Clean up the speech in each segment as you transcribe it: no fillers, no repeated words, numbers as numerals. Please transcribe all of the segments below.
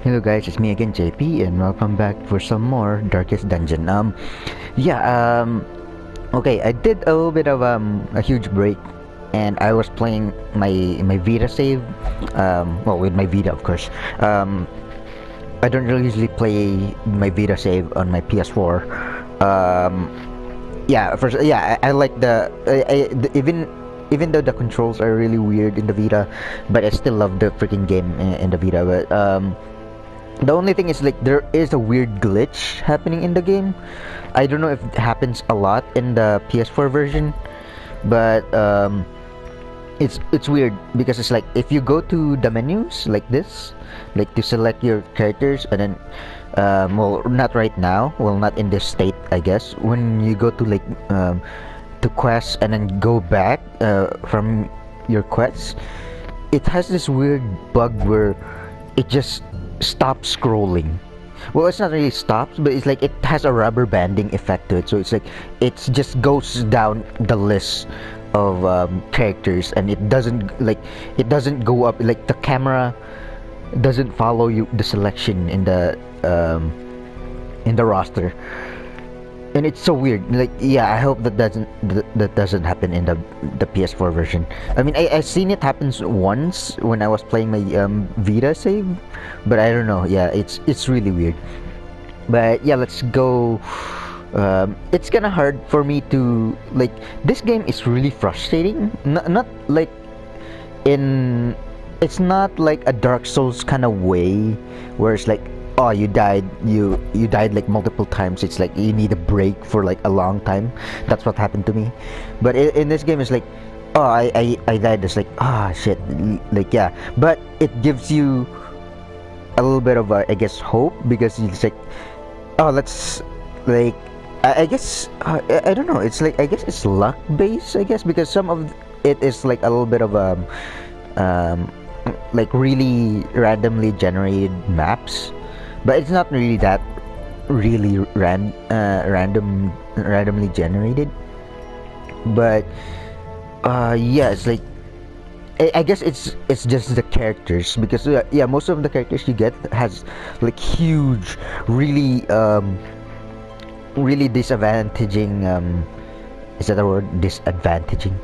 Hello guys, it's me again JP and welcome back for some more Darkest Dungeon. Yeah, okay, I did a little bit of a huge break and I was playing my Vita save well with my Vita of course. I don't really usually play my Vita save on my PS4. Um yeah, first I like even though the controls are really weird in the Vita, but I still love the freaking game in the Vita. But the only thing is like there is a weird glitch happening in the game. I don't know if it happens a lot in the PS4 version, but it's weird because it's like if you go to the menus like this, like to select your characters and then well not right now, well not in this state I guess. When you go to quests and then go back from your quests, it has this weird bug where it just stops scrolling. Well, it's not really stops, but it's like it has a rubber banding effect to it. So it's like it just goes down the list of characters, and it doesn't go up. Like the camera doesn't follow you the selection in the roster, and it's so weird. Like yeah, I hope that doesn't happen in the PS4 version. I mean, I seen it happens once when I was playing my Vita save, but I don't know. Yeah, it's really weird. But yeah, let's go. It's kind of hard for me to like. This game is really frustrating. Not like in. It's not like a Dark Souls kind of way, where it's like, oh, you died like multiple times. It's like you need a break for like a long time. That's what happened to me. But in this game, it's like, oh, I died. It's like, ah, shit. Like yeah, but it gives you a little bit of I guess hope, because it's like, oh, let's like I guess I don't know. It's like I guess it's luck based. I guess because some of it is like a little bit of um like really randomly generated maps, but it's not really that really randomly generated. But yeah, it's like I guess it's just the characters, because yeah, most of the characters you get has like huge, really disadvantaging is that a word, disadvantaging,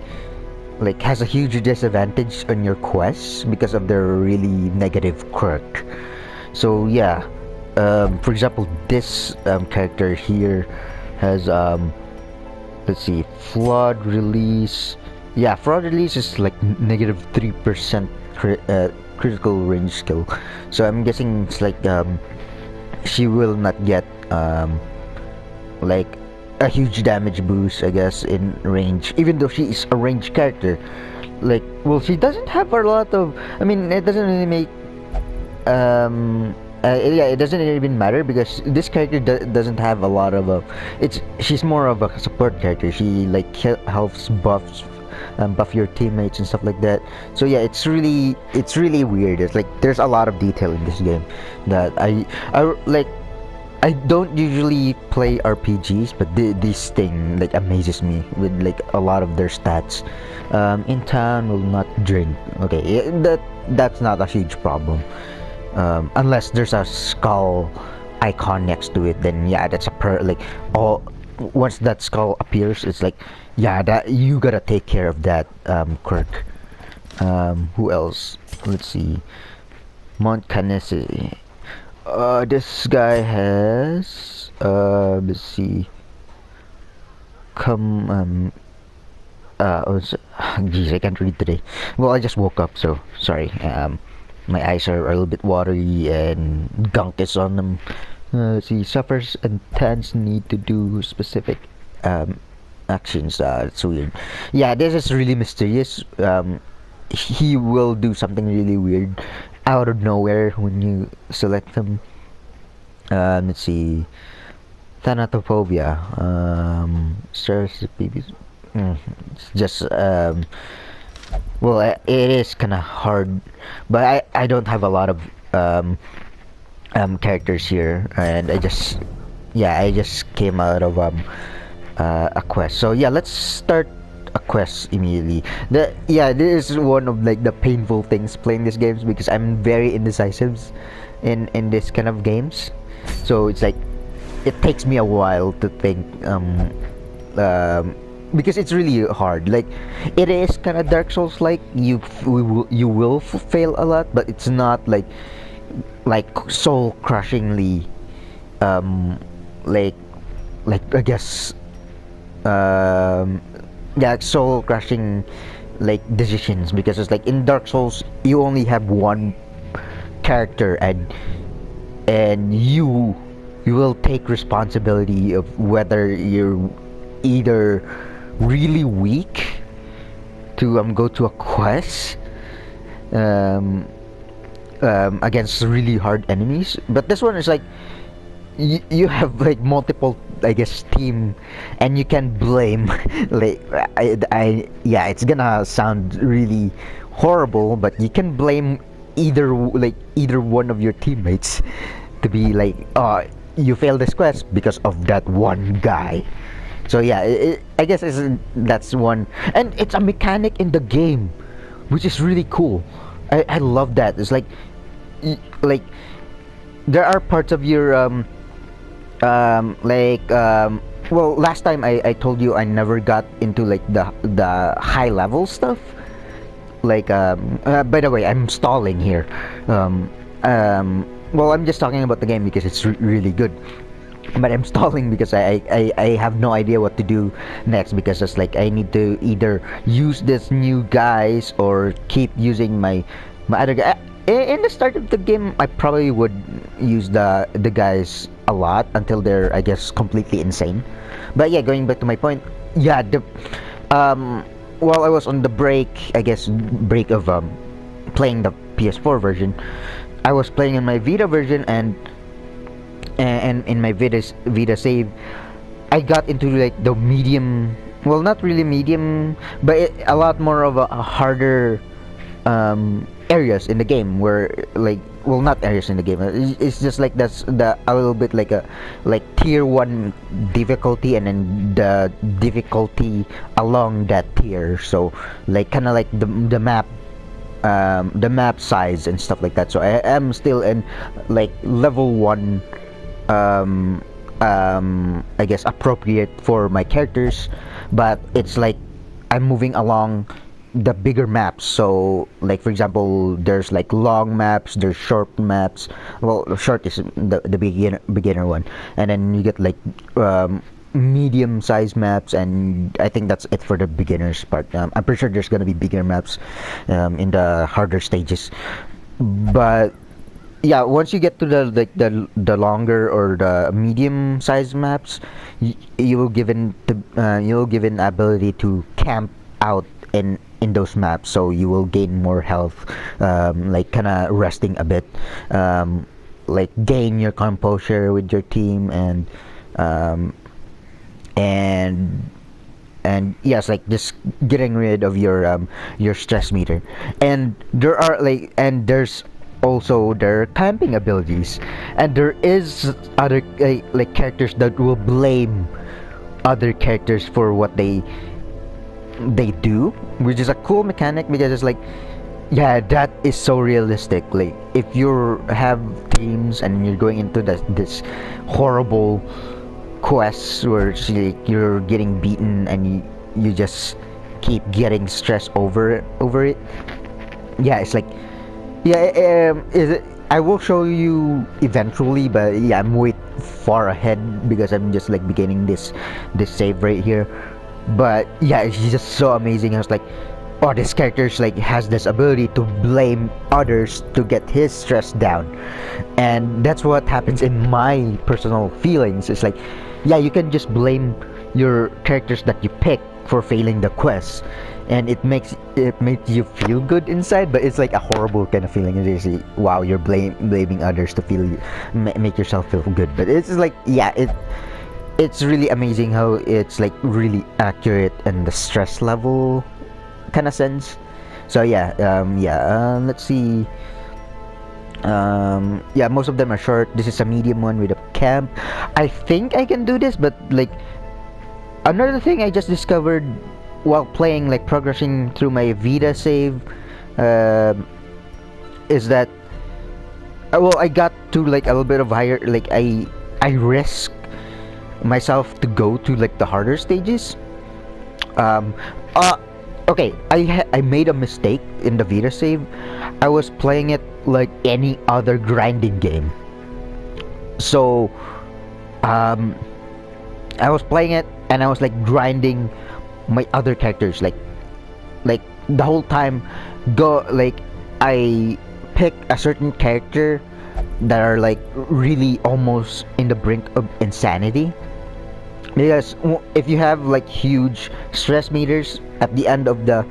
like has a huge disadvantage on your quests because of their really negative quirk. So yeah, for example, this character here has let's see, flawed release. Yeah, fraud release is like negative 3% critical range skill. So I'm guessing it's like she will not get like a huge damage boost, I guess, in range, even though she is a range character. Like, well, she doesn't have a lot of. I mean, it doesn't really make. Yeah, it doesn't even matter because this character doesn't have a lot of. She's more of a support character. She like helps buff your teammates and stuff like that. So yeah, it's really weird. It's like there's a lot of detail in this game that I like. I don't usually play RPGs, but this thing like amazes me with like a lot of their stats. In town, will not drink. Okay, that's not a huge problem. Unless there's a skull icon next to it, then yeah, that's like all. Once that skull appears, it's like yeah, that you gotta take care of that quirk. Who else? Let's see. Mount Canesi. This guy has let's see. Come geez, I can't read today. Well, I just woke up, so sorry. My eyes are a little bit watery and gunk is on them. Let's see. Suffers and tends need to do specific actions. It's weird. Yeah, this is really mysterious. He will do something really weird out of nowhere when you select him. Let's see. Thanatophobia. It's just well, it is kind of hard, but I don't have a lot of characters here, and I just came out of a quest. So yeah, let's start a quest immediately. This is one of like the painful things playing these games because I'm very indecisive, in this kind of games. So it's like it takes me a while to think, um, because it's really hard. Like it is kind of Dark Souls like you will fail a lot, but it's not like soul crushingly, um like I guess, um yeah, soul crushing like decisions, because it's like in Dark Souls you only have one character, and you will take responsibility of whether you're either really weak to go to a quest, um, against really hard enemies. But this one is like you have like multiple, I guess, team, and you can blame like yeah, it's gonna sound really horrible, but you can blame either one of your teammates to be like, oh, you failed this quest because of that one guy. So yeah, I guess that's one, and it's a mechanic in the game, which is really cool. I love that. It's like like there are parts of your well, last time I told you I never got into like the high level stuff. Like by the way, I'm stalling here. Well, I'm just talking about the game because it's really good, but I'm stalling because I have no idea what to do next, because it's like I need to either use this new guys or keep using my other guy. In the start of the game, I probably would use the guys a lot until they're, I guess, completely insane. But yeah, going back to my point, yeah, the while I was on the break, I guess break of playing the PS4 version, I was playing in my Vita version, and in my Vita save, I got into like the medium, well, not really medium, but a lot more of a harder areas in the game, where like, well, not areas in the game, it's just like that's the a little bit like a like tier 1 difficulty, and then the difficulty along that tier, so like kind of like the map size and stuff like that. So I am still in like level 1, I guess appropriate for my characters, but it's like I'm moving along the bigger maps. So like, for example, there's like long maps, there's short maps. Well, short is the beginner one, and then you get like medium sized maps, and I think that's it for the beginners part. I'm pretty sure there's gonna be bigger maps in the harder stages, but yeah, once you get to the like the longer or the medium sized maps, you will given you'll given ability to camp out in those maps, so you will gain more health, like kind of resting a bit, like gain your composure with your team, um, and yes, like just getting rid of your stress meter. And there's also their camping abilities, and there is other like characters that will blame other characters for what they do, which is a cool mechanic, because it's like, yeah, that is so realistic. Like if you have teams and you're going into this horrible quests where it's like you're getting beaten, and you just keep getting stressed over it. Yeah, it's like, yeah, is it, I will show you eventually, but yeah, I'm way far ahead because I'm just like beginning this save right here. But yeah, it's just so amazing. I was like, oh, this character's like has this ability to blame others to get his stress down, and that's what happens in my personal feelings. It's like, yeah, you can just blame your characters that you pick for failing the quest, and it makes you feel good inside, but it's like a horrible kind of feeling. It is, wow, you're blaming others to feel make yourself feel good. But it's like, yeah, it's really amazing how it's like really accurate in the stress level kind of sense. So yeah, let's see. Yeah, most of them are short. This is a medium one with a camp. I think I can do this, but like another thing I just discovered while playing, like progressing through my Vita save, is that well, I got to like a little bit of higher, like I risk myself to go to like the harder stages. Um, uh, okay, I made a mistake in the Vita save. I was playing it like any other grinding game. So, um, I was playing it and I was like grinding my other characters like the whole time. Go like I pick a certain character that are like really almost in the brink of insanity, because if you have like huge stress meters at the end of the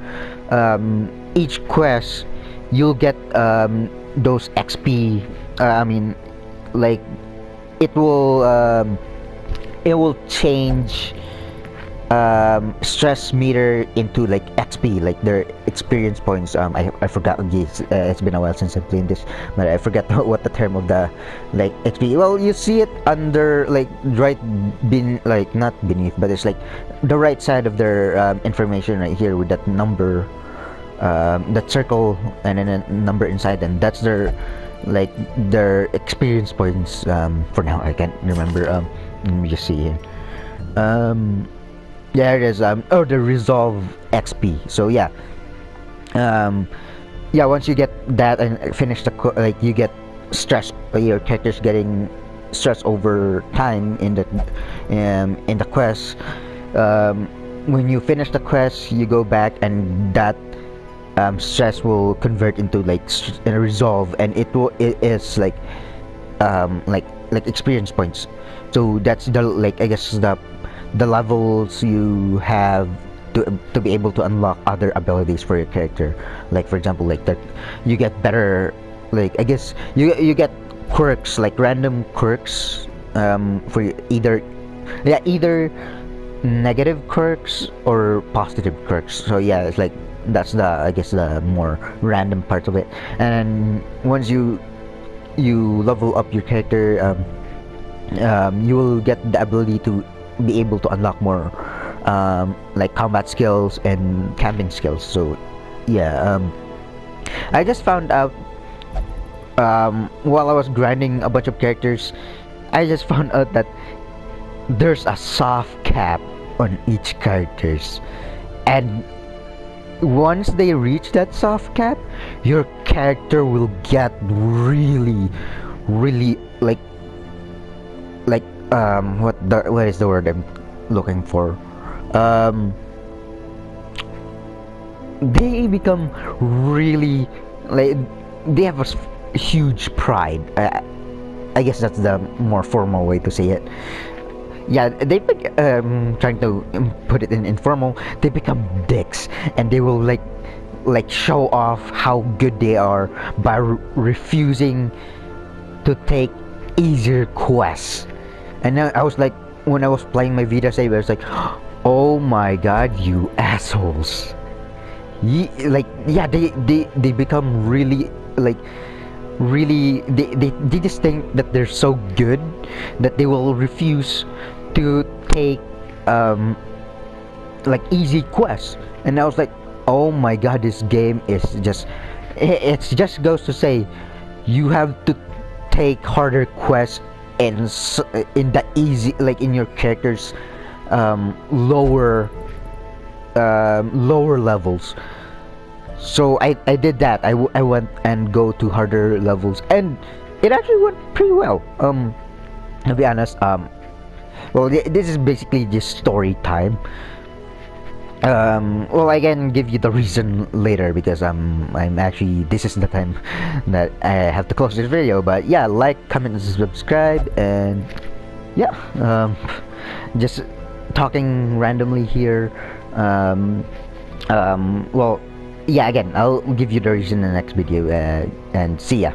each quest, you'll get those XP. I mean, like it will it will change stress meter into like XP, like their experience points. I forgot. It's been a while since I've played this, but I forgot what the term of the like XP. Well, you see it under like right like not beneath, but it's like the right side of their information right here with that number, that circle, and then a number inside, and that's their like their experience points. For now, I can't remember. Let me just see here. There it is. Oh, the resolve XP. So yeah, yeah. Once you get that and finish the like, you get stress. Your character's getting stress over time in the quest. When you finish the quest, you go back and that stress will convert into like a resolve, and it is like experience points. So that's the like I guess the levels you have to be able to unlock other abilities for your character. Like for example, like that you get better, like I guess you get quirks, like random quirks, for either negative quirks or positive quirks. So yeah, it's like that's the I guess the more random part of it. And once you level up your character, you will get the ability to be able to unlock more like combat skills and camping skills. So yeah, I just found out while I was grinding a bunch of characters, I just found out that there's a soft cap on each characters, and once they reach that soft cap, your character will get really like what is the word I'm looking for? They become really like they have a huge pride. I guess that's the more formal way to say it. Yeah, trying to put it in informal. They become dicks, and they will like show off how good they are by refusing to take easier quests. And then I was like, when I was playing my Vita save, I was like, oh my god, you assholes. Yeah, they become really like really they just think that they're so good that they will refuse to take like easy quests. And I was like, oh my god, this game is just it just goes to say you have to take harder quests in the easy, like in your character's lower levels. So I did that. I went and go to harder levels, and it actually went pretty well. To be honest, well, this is basically just story time. Well, I can give you the reason later, because I'm actually, this is the time that I have to close this video. But yeah, like, comment, and subscribe, and yeah, just talking randomly here. Well, yeah, again, I'll give you the reason in the next video, and see ya.